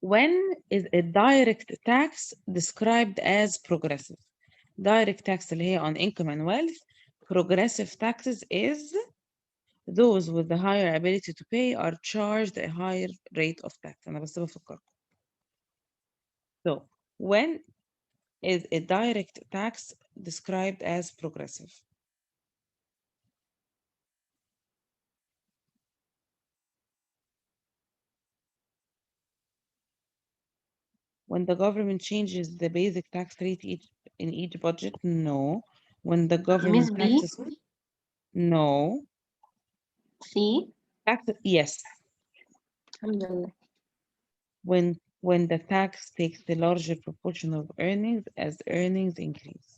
When is a direct tax described as progressive? Direct tax اللي هي on income and wealth. Progressive taxes is those with the higher ability to pay are charged a higher rate of tax. أنا بس بفكركم. So, when is a direct tax described as progressive? When the government changes the basic tax rate in each budget? No. When the Miss government B, taxes? No. C. Taxes? Yes. Alhamdulillah. When the tax takes the larger proportion of earnings as earnings increase.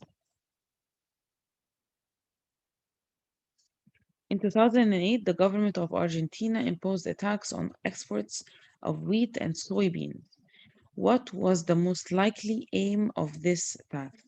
In 2008, the government of Argentina imposed a tax on exports of wheat and soybeans. What was the most likely aim of this tax?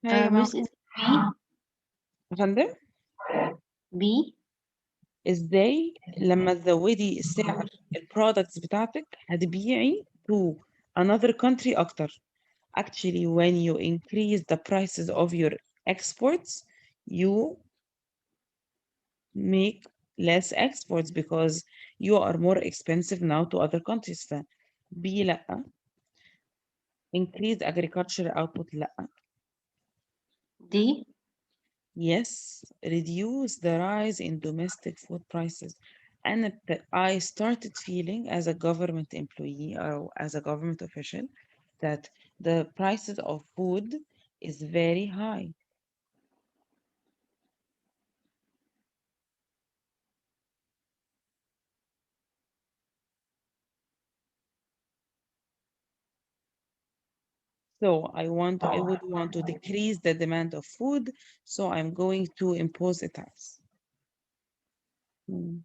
هاي يا جماعة. Miss is يا فندم، B. B. ازاي لما تزودي سعر البرودكتس بتاعتك هتبيعي to another country اكتر. Actually, when you increase the prices of your exports, you make less exports because you are more expensive now to other countries. ف B لأ. Increase agriculture output لأ. D. Yes, reduce the rise in domestic food prices. And I started feeling as a government employee or as a government official that the prices of food is very high. So I would want to decrease the demand of food, so I'm going to impose a tax. Hmm.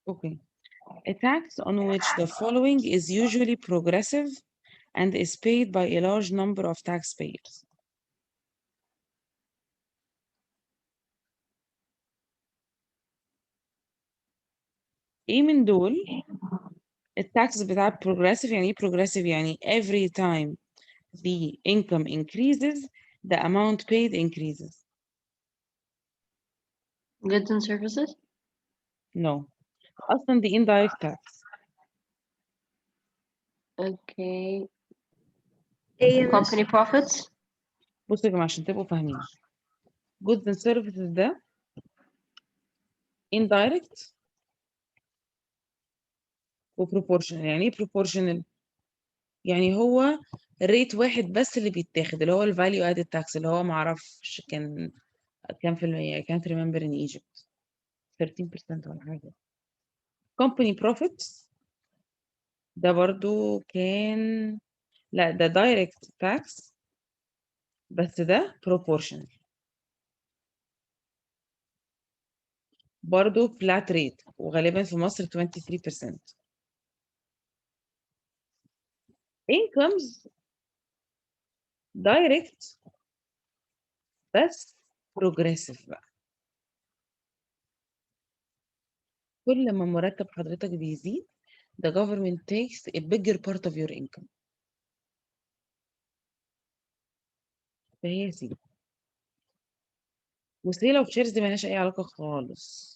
Okay. A tax on which the following is usually progressive and is paid by a large number of taxpayers. ايه من دول التاكس بتاع progressive؟ يعني ايه progressive؟ يعني every time the income increases the amount paid increases. Goods and services. No. اصلا the indirect tax. Okay. ايه يا مس؟ Company profits. بصوا يا جماعه عشان تبقوا فاهمين goods and services ده indirect و proportional. يعني ايه proportional؟ يعني هو ريت واحد بس اللي بيتاخد اللي هو ال value added tax اللي هو معرفش كان كام في المية. I can't remember in Egypt 13% ولا حاجة. company profits ده برضو كان لا ده direct tax بس ده proportional برضو flat rate وغالبا في مصر 23%. incomes direct بس progressive بقى. كل ما مرتب حضرتك بيزيد the government takes a bigger part of your income. فهي يا سيدي وسيلة اوف شيرز دي مالهاش أي علاقة خالص.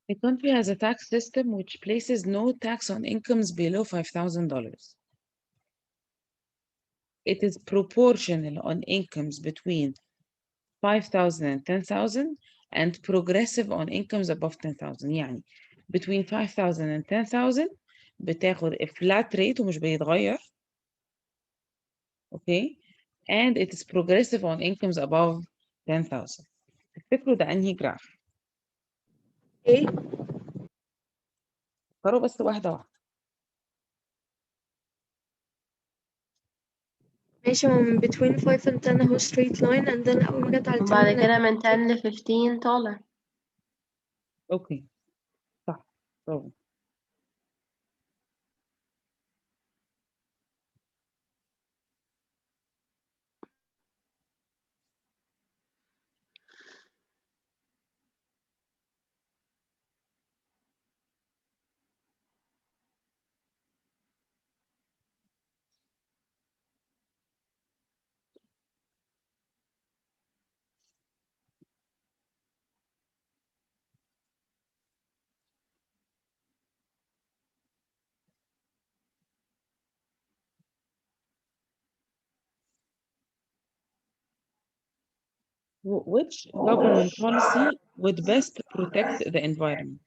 A country has a tax system which places no tax on incomes below $5,000. It is proportional on incomes between 5,000 and 10,000 and progressive on incomes above 10,000. يعني between 5,000 and 10,000 بتاخد a flat rate ومش بيتغير. Okay. And it is progressive on incomes above 10,000. تفتكروا ده أنهي جراف؟ A. فكروا بس واحدة واحدة. ماشي، هو من between 5 and 10 اهو straight line and then أول ما جت على 10 وبعد كده من 10 ل 15 طالع. اوكي صح برافو. Which government policy would best protect the environment?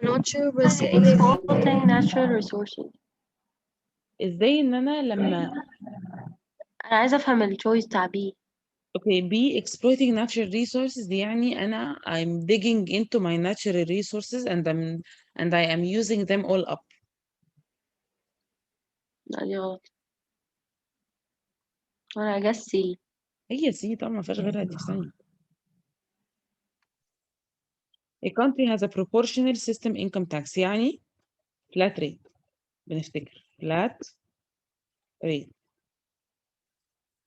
not sure بس Exploiting natural resources. ازاي ان انا لما أنا عايزة أفهم الchoice بتاع B. okay be exploiting natural resources دي يعني انا I'm digging into my natural resources and I am using them all up. لا دي غلط. أنا guess C. هي سي طبعا ما فيهاش غيرها دي في ثانية. A country has a proportional system income tax يعني flat rate. بنفتكر flat rate.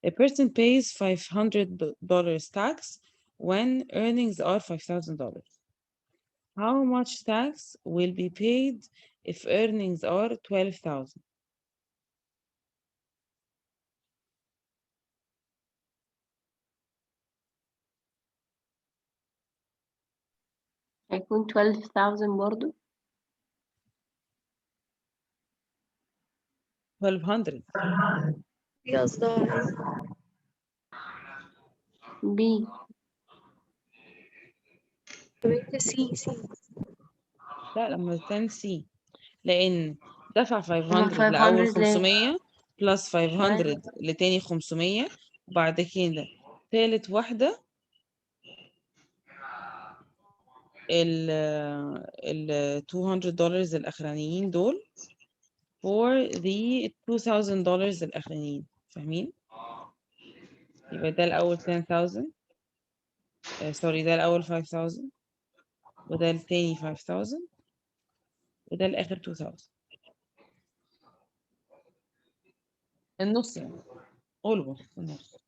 A person pays $500 tax when earnings are $5,000. How much tax will be paid if earnings are 12,000? هيكون 12,000 برضو. 1,200. دي قصدها B. سي. لا لما كان سي لأن دفع هما 500 لأول 500 ليه؟ 500 بلس 500 لتاني 500 وبعد كده تالت واحدة ال $200 الأخرانيين دول for the $2,000 الأخرانيين. فاهمين؟ يبقى ده الأول 10,000 سوري ده الأول 5,000 وده التاني 5,000 وده الآخر 2,000. النص يعني almost النص.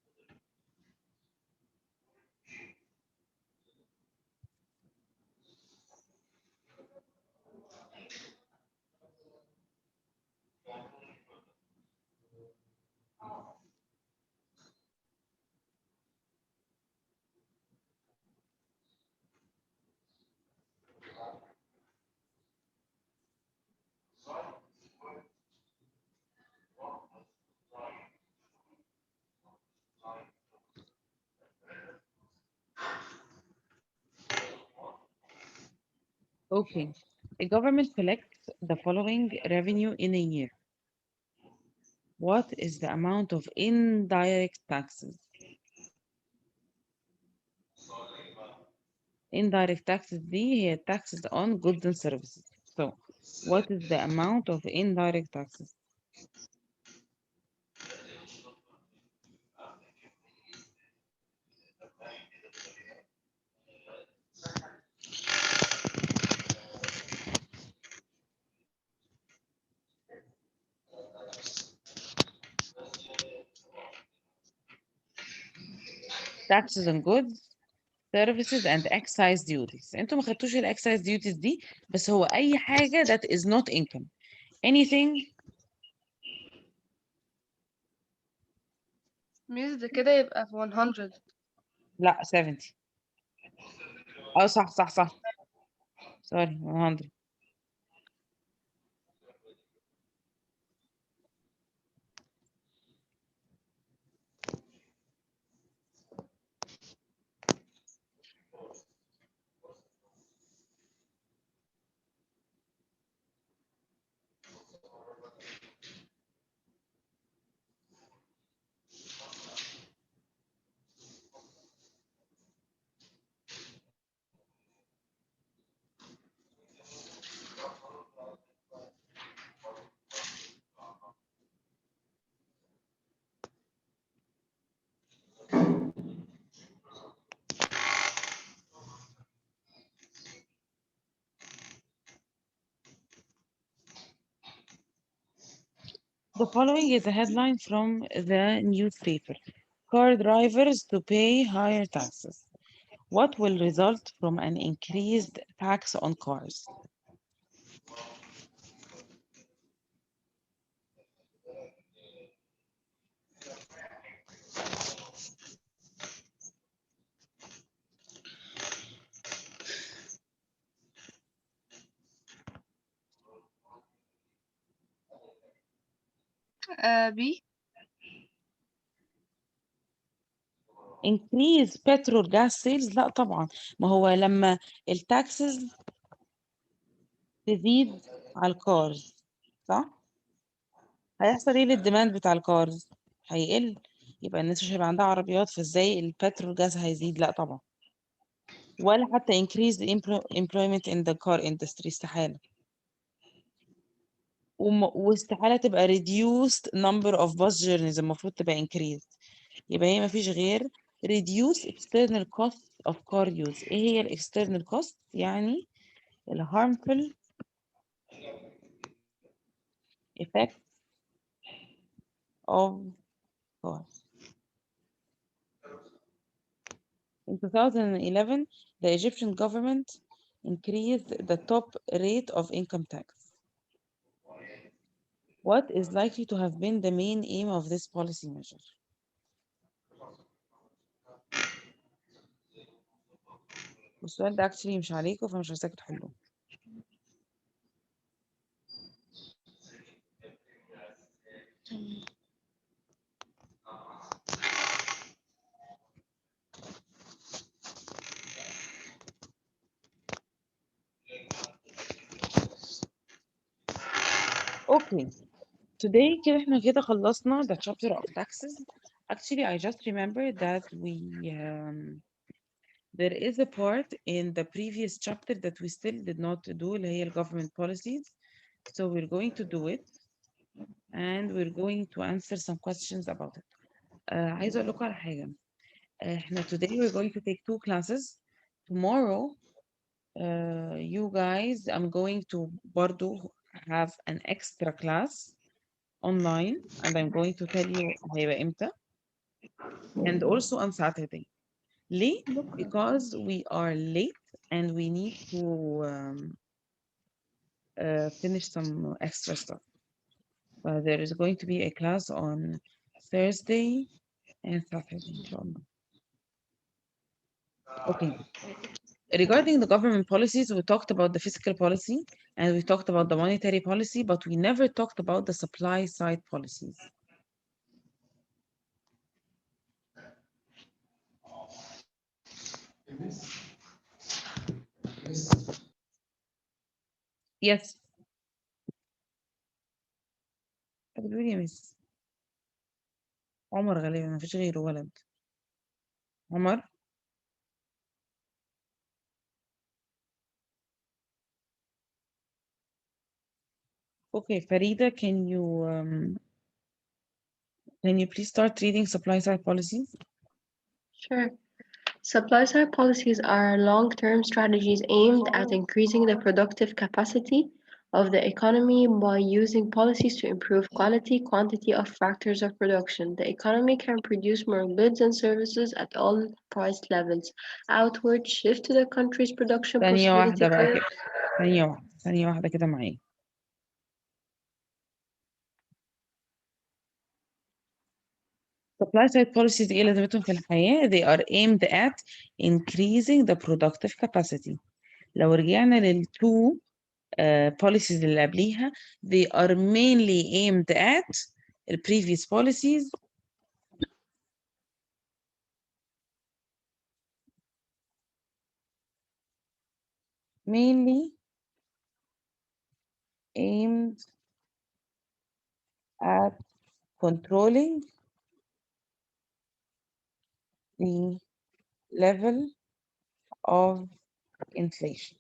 Okay. A government collects the following revenue in a year. What is the amount of indirect taxes? Indirect taxes دي هي taxes on goods and services. So, what is the amount of indirect taxes? taxes on goods services and excise duties. انتوا ما خدتوش ال excise duties دي، بس هو اي حاجة that is not income. anything. ميس ده كده يبقى في 100. لا 70. اه صح صح صح. sorry 100. The following is a headline from the newspaper. Car drivers to pay higher taxes. What will result from an increased tax on cars? بي. increase petrol gas sales. لا طبعا، ما هو لما التاكسز تزيد على الكارز، صح؟ هيحصل ايه للديماند بتاع الكارز؟ هيقل، يبقى الناس مش هيبقى عندها عربيات، فازاي البترول جاز هيزيد؟ لا طبعا. ولا حتى increase the employment in the car industry، استحالة. واستحالة تبقى reduced number of bus journeys، المفروض تبقى increased. يبقى هي مفيش غير reduce external cost of car use. ايه هي ال external cost؟ يعني ال harmful effect of cars. In 2011, the Egyptian government increased the top rate of income tax. What is likely to have been the main aim of this policy measure? والسؤال ده actually مش عليكم، فمش عايزاكم تحلوه. Okay. Today كده احنا كده خلصنا the chapter of taxes. Actually, I just remembered that there is a part in the previous chapter that we still did not do, اللي هي ال government policies. So we're going to do it and we're going to answer some questions about it. عايزة أقول لكم على حاجة. احنا today we're going to take 2 classes. Tomorrow, you guys, I'm going to برضو have an extra class online and I'm going to tell you هيبقى امتى. And also on Saturday. ليه؟ Because we are late and we need to finish some extra stuff. There is going to be a class on Thursday and Saturday, inshallah. Okay. Regarding the government policies, we talked about the fiscal policy and we talked about the monetary policy, but we never talked about the supply side policies. Yes. بتقولي يا مس عمر غالبا، ما فيش غيره ولد. عمر. Okay, Farida, can you please start reading supply side policies? Sure. Supply side policies are long-term strategies aimed at increasing the productive capacity of the economy by using policies to improve quality, quantity of factors of production. The economy can produce more goods and services at all price levels. Outward shift to the country's production ثانية possibility واحدة بقى curve. كده، ثانية واحدة كده معايا. Supply side policies ايه لازمتهم في الحياة؟ They are aimed at increasing the productive capacity. لو رجعنا للتو policies اللي قبليها they are mainly aimed at the previous policies mainly aimed at controlling the level of inflation.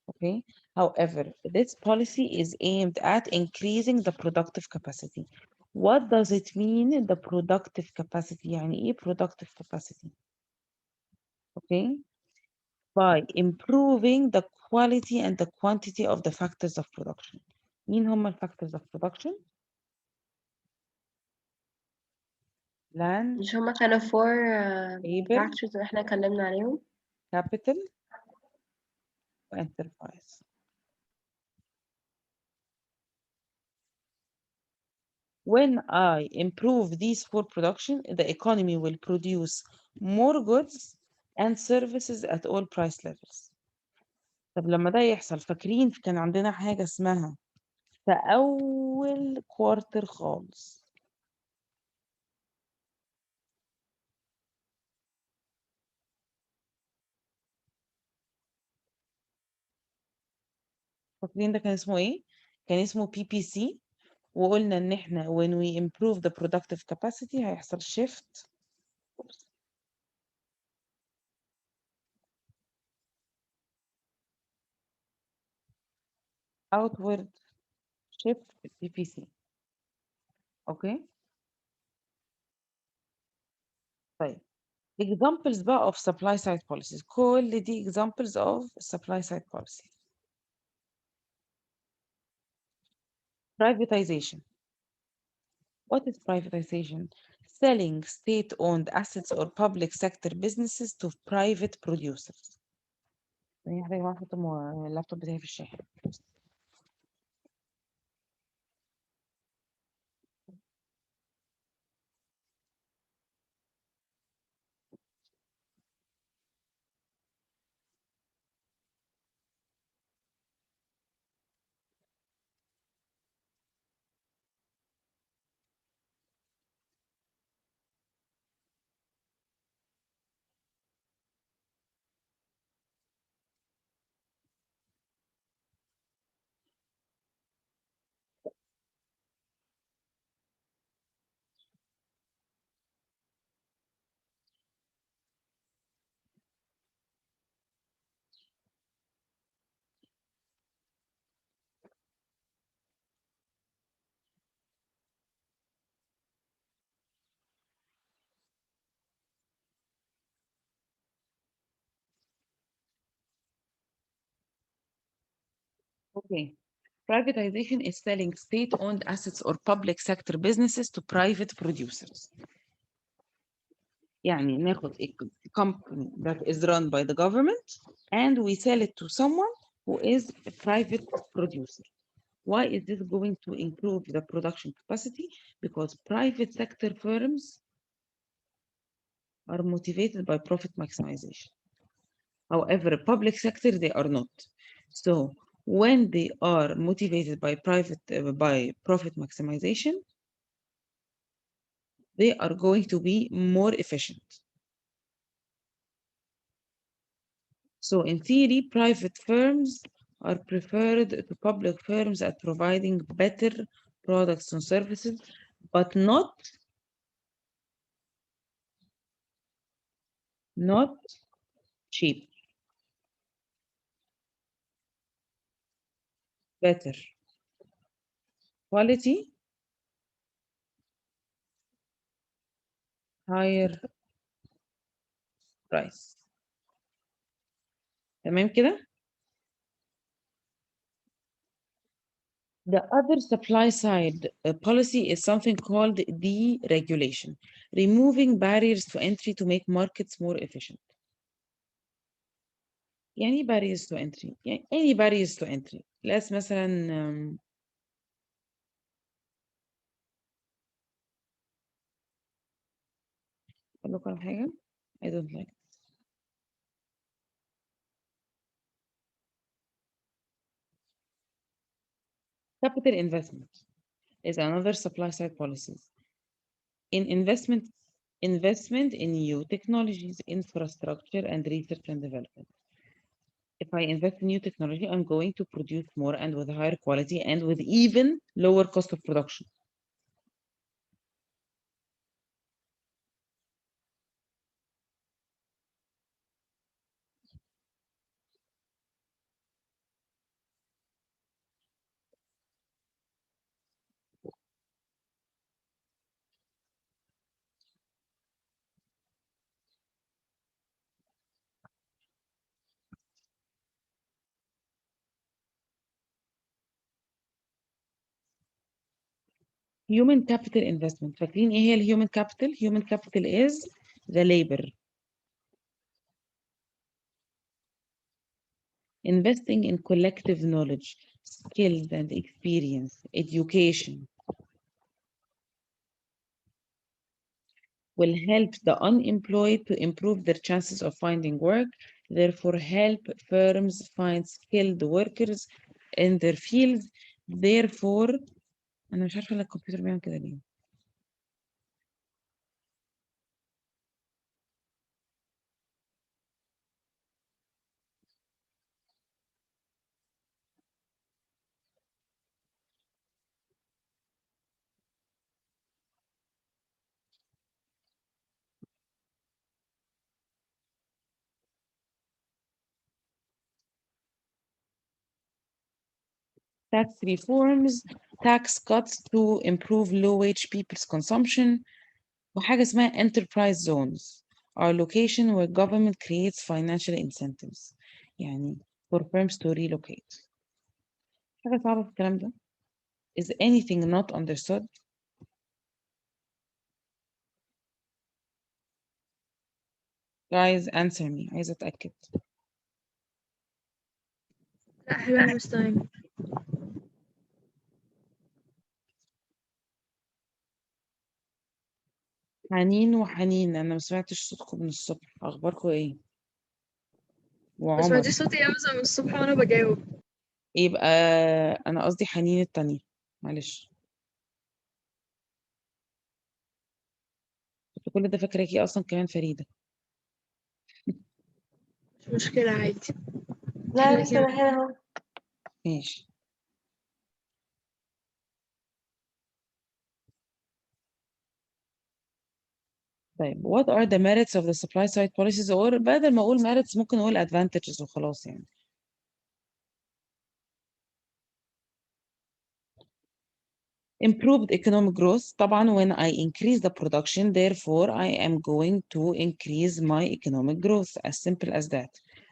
Okay. However, this policy is aimed at increasing the productive capacity. What does it mean, the productive capacity? يعني إيه productive capacity? Okay. By improving the quality and the quantity of the factors of production. مين هم factors of production? Land, مش هما كانوا four labor, factors اللي احنا اتكلمنا عليهم؟ capital, enterprise. When I improve these four production, the economy will produce more goods and services at all price levels. طب لما ده يحصل فاكرين كان عندنا حاجة اسمها في أول كوارتر خالص فاكرين ده كان اسمه ايه؟ كان اسمه PPC وقلنا ان احنا when we improve the productive capacity هيحصل shift outward shift في PPC. اوكي؟ طيب examples بقى of supply side policies كل دي examples of supply side policies. Privatization. What is privatization? Selling state-owned assets or public sector businesses to private producers. يعني حاجة ما احط اللابتوب بتاعي في الشاحن. Okay. Privatization is selling state-owned assets or public sector businesses to private producers. يعني ناخد a company that is run by the government and we sell it to someone who is a private producer. Why is this going to improve the production capacity? Because private sector firms are motivated by profit maximization. However, public sector, they are not. So when they are motivated by profit maximization, they are going to be more efficient. So in theory, private firms are preferred to public firms at providing better products and services, but not cheap. Better quality, higher price. تمام كده؟ The other supply side policy is something called deregulation, removing barriers to entry to make markets more efficient. يعني barriers to entry يعني any barriers to entry. Let's مثلا أقول لكم على حاجة I don't like it. Capital investment is another supply side policy. In investment in new technologies, infrastructure, and research and development. If I invest in new technology, I'm going to produce more and with higher quality and with even lower cost of production. Human capital investment. فاكرين ايه هي الهيومن capital? Human capital is the labor. Investing in collective knowledge, skills and experience, education will help the unemployed to improve their chances of finding work, therefore help firms find skilled workers in their fields, therefore أنا مش عارفة الكمبيوتر بيعمل كده ليه. Tax reforms, tax cuts to improve low-wage people's consumption, وحاجة اسمها enterprise zones are location where government creates financial incentives يعني for firms to relocate. حاجة صعبة في الكلام ده. Is anything not understood? Guys answer me. عايزة أتأكد. لا حلو يا مستعين. حنين وحنين أنا ما سمعتش صوتكم من الصبح. أخباركم إيه؟ بس وعمر ما دي صوتي أمزة من الصبح وأنا بجاوب. يبقى أنا قصدي حنين التانية معلش. كنت كل ده فاكراكي أصلا كمان فريدة. مش مشكلة عادي. لا بس أنا هنا أهو. ماشي. طيب what are the merits of the supply side policies or بدل ما أقول merits ممكن أقول advantages وخلاص يعني. Improved economic growth طبعا when I increase the production therefore I am going to increase my economic growth as simple as that.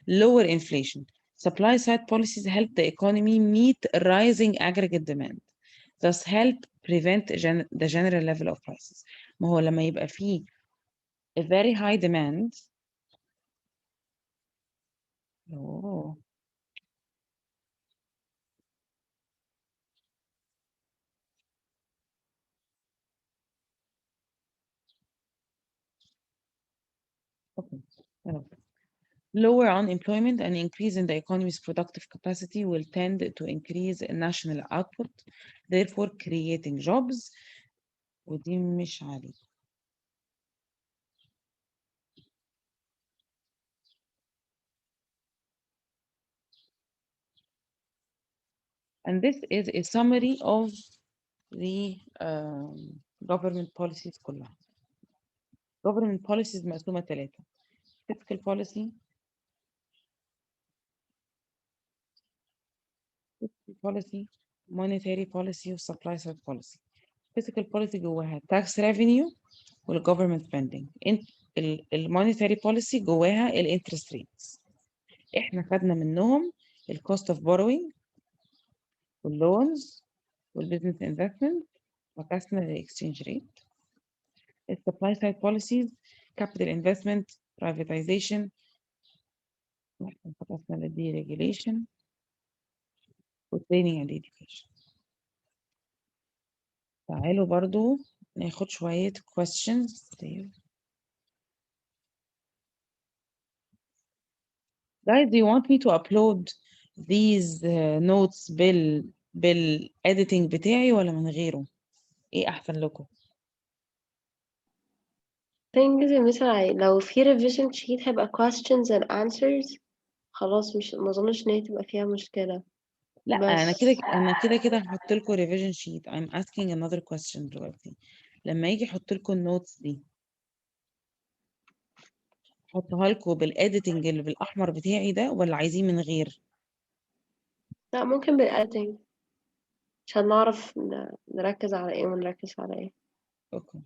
Lower inflation. Supply side policies help the economy meet rising aggregate demand thus help prevent the general level of prices. ما هو لما يبقى فيه a very high demand oh. Okay. Lower unemployment and increase in the economy's productive capacity will tend to increase national output, therefore creating jobs. ودي مش عالي. And this is a summary of the government policies كلها. Government policies مقسومة 3. Fiscal policy, monetary policy و supply side policy. Fiscal policy جواها tax revenue وال government spending. monetary policy جواها interest rates. احنا خدنا منهم cost of borrowing loans والbusiness investment وقسنا للexchange rate. supply side policies, capital investment, privatization وقسنا للderegulation والtraining and education. تعالوا برضو ناخد شوية questions. Guys, do you want me to upload these notes بالediting بتاعي ولا من غيره؟ ايه احسن لكم؟ تنجزي مثلا لو في revision sheet هيبقى questions and answers خلاص مش مظنش ان هي تبقى فيها مشكلة لا انا بس كده هحط لكم revision sheet. I'm asking another question دلوقتي. لما يجي احط لكم النوتس دي احطها لكم بالediting اللي بالاحمر بتاعي ده ولا عايزين من غير؟ لا ممكن بالediting عشان نعرف نركز على ايه ونركز على ايه. Okay.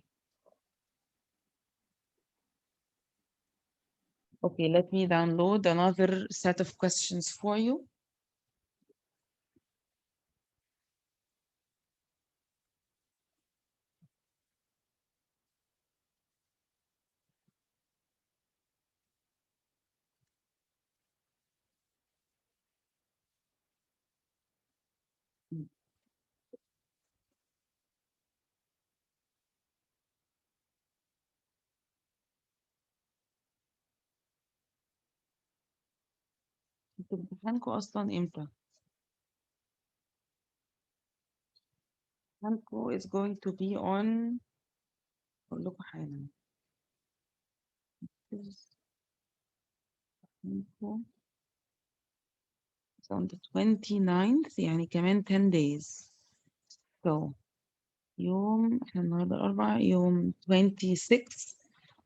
Okay, let me download another set of questions for you. انتوا امتحانكم اصلا امتى؟ امتحانكم is going to be on اقول لكم حالا. امتحانكم is on the 29th يعني كمان 10 days. So يوم احنا النهارده الأربعاء يوم 26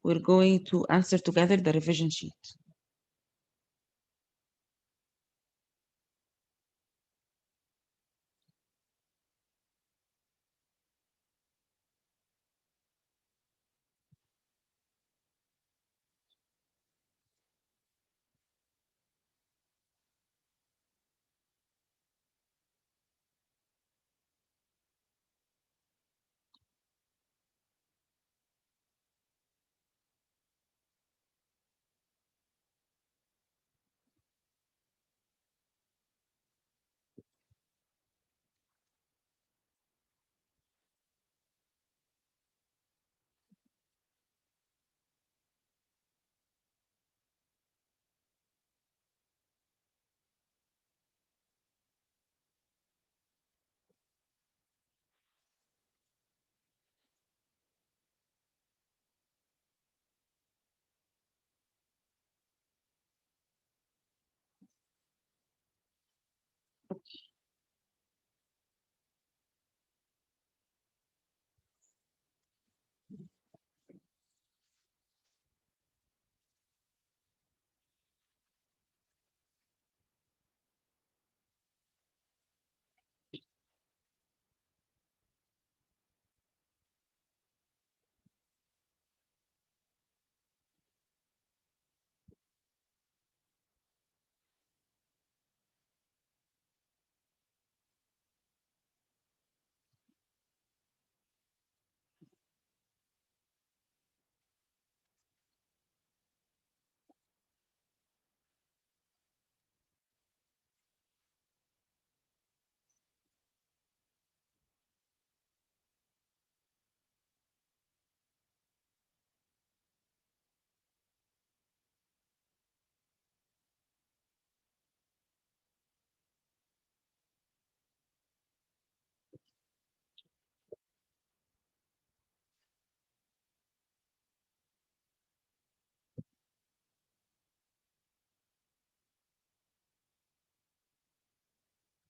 we're going to answer together the revision sheet.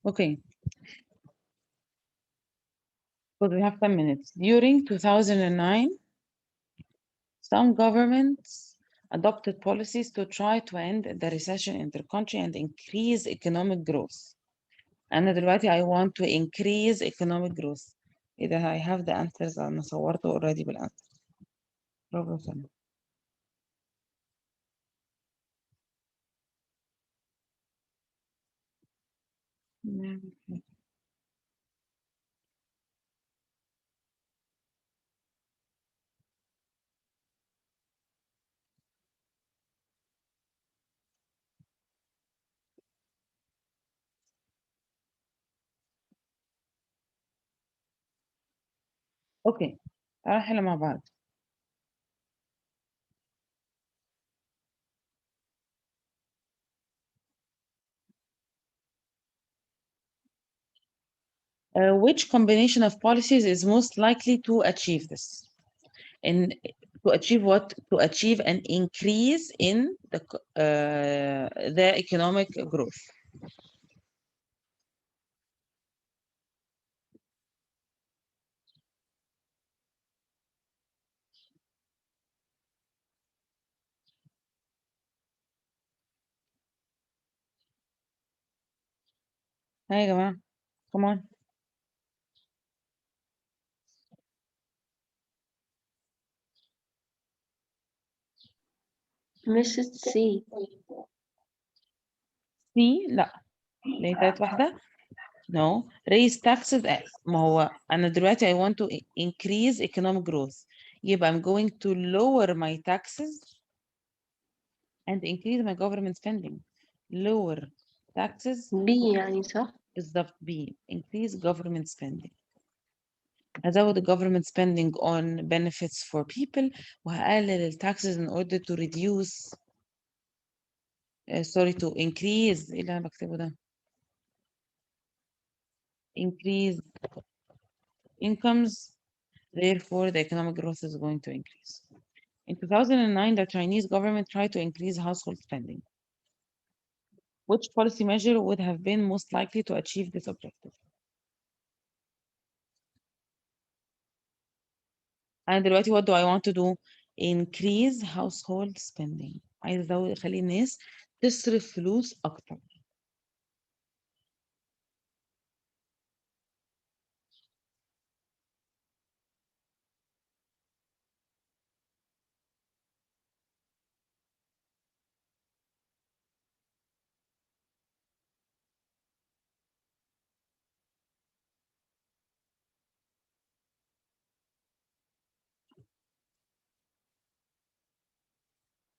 Okay. So we have 10 minutes. During 2009, some governments adopted policies to try to end the recession in their country and increase economic growth. أنا دلوقتي I want to increase economic growth. إيه ده I have the answers أنا صورته already بالanswers. برافو سنة. اوكي تعالى نحل مع بعض. Which combination of policies is most likely to achieve this? And to achieve what? To achieve an increase in the economic growth. Hi يا جماعة. Come on. Mrs. C. C لا اللي هي تالت واحدة. No. Raise taxes. ما هو أنا دلوقتي I want to increase economic growth. يبقى I'm going to lower my taxes and increase my government spending. Lower taxes. B يعني صح؟ بالظبط B. Increase government spending. هزود government spending on benefits for people وهقلل taxes in order to reduce sorry to increase ايه اللي انا بكتبه ده increase incomes, therefore the economic growth is going to increase. In 2009, the Chinese government tried to increase household spending. Which policy measure would have been most likely to achieve this objective? أنا دلوقتي what do I want to do? Increase household spending. عايز أزود أخلي الناس تصرف فلوس أكتر.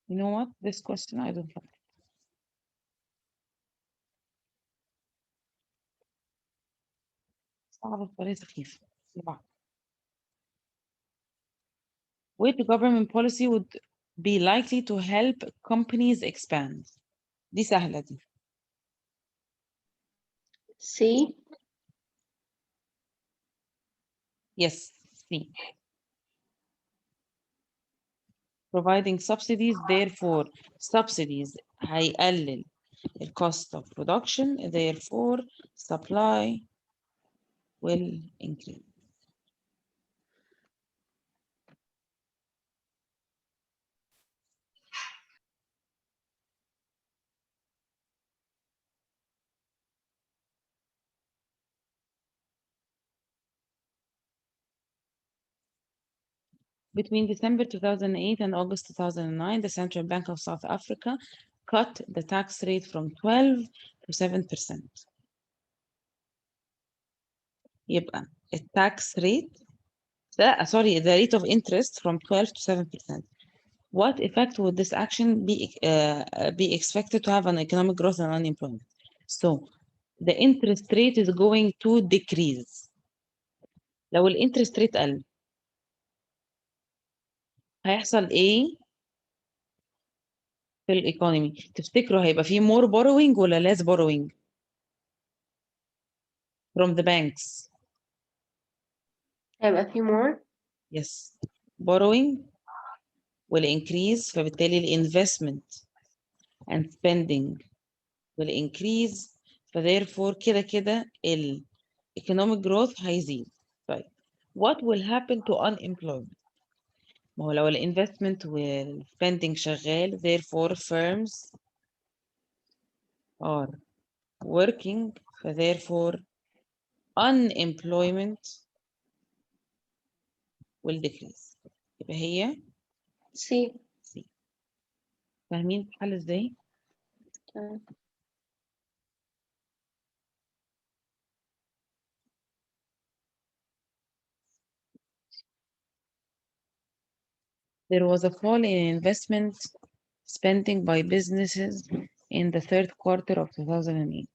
You know what? This question I don't like. صعب بطريقة سخيفة. Which government policy would be likely to help companies expand? دي سهلة دي. C. Yes, C. Providing subsidies, therefore subsidies هيقلل the cost of production, therefore supply will increase. Between December 2008 and August 2009, the Central Bank of South Africa cut the tax rate from 12 to 7%. يبقى tax rate, sorry, the rate of interest from 12 to 7%. What effect would this action be expected to have on economic growth and unemployment? So the interest rate is going to decrease. لو الانترست ريت قل هيحصل ايه في الايكونومي؟ تفتكروا هيبقى فيه more borrowing ولا less borrowing from the banks؟ هيبقى في more. Yes. Borrowing will increase فبالتالي الانفستمنت and spending will increase therefore كده economic growth هيزيد. طيب what will happen to unemployment؟ ما هو لو الانفستمنت والspending شغال therefore firms are working therefore unemployment will decrease. يبقى هي C. C. فاهمين الحل ازاي؟ تمام. There was a fall in investment spending by businesses in the third quarter of 2008.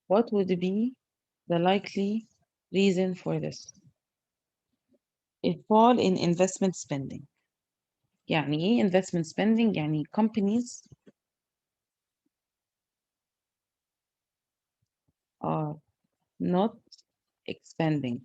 What would be the likely reason for this? A fall in investment spending. يعني ايه investment spending؟ يعني companies are not expanding.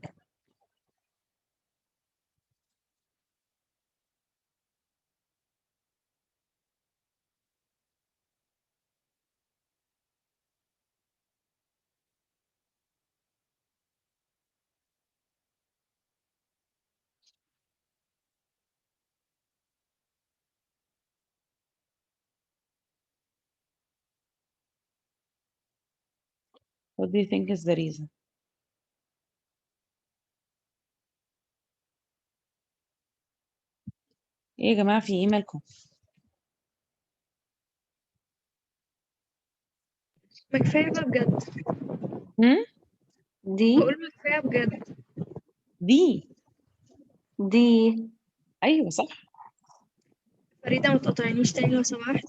What do you think is the reason? ايه يا جماعة في ايه مالكم؟ ما كفاية بقى بجد. هم؟ دي بقول ما كفاية بجد. دي ايوه صح. فريدة ما تقطعينيش تاني لو سمحت.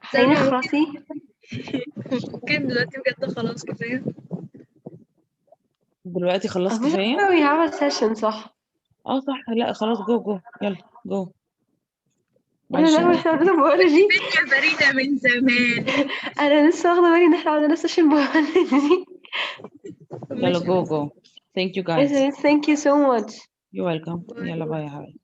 خليني اخرسي. ممكن دلوقتي بجد خلاص كفاية. دلوقتي خلصت أظن كفاية؟ we have a session صح؟ اه صح. لا خلاص جو يلا جو. انا معلش لا احنا عندنا بيولوجي. يا فريدة من زمان. انا لسه واخده بالي ان احنا عندنا سيشن بيولوجي. يلا جو. Thank you guys. Thank you so much. You're welcome. يلا باي يا حبايبي.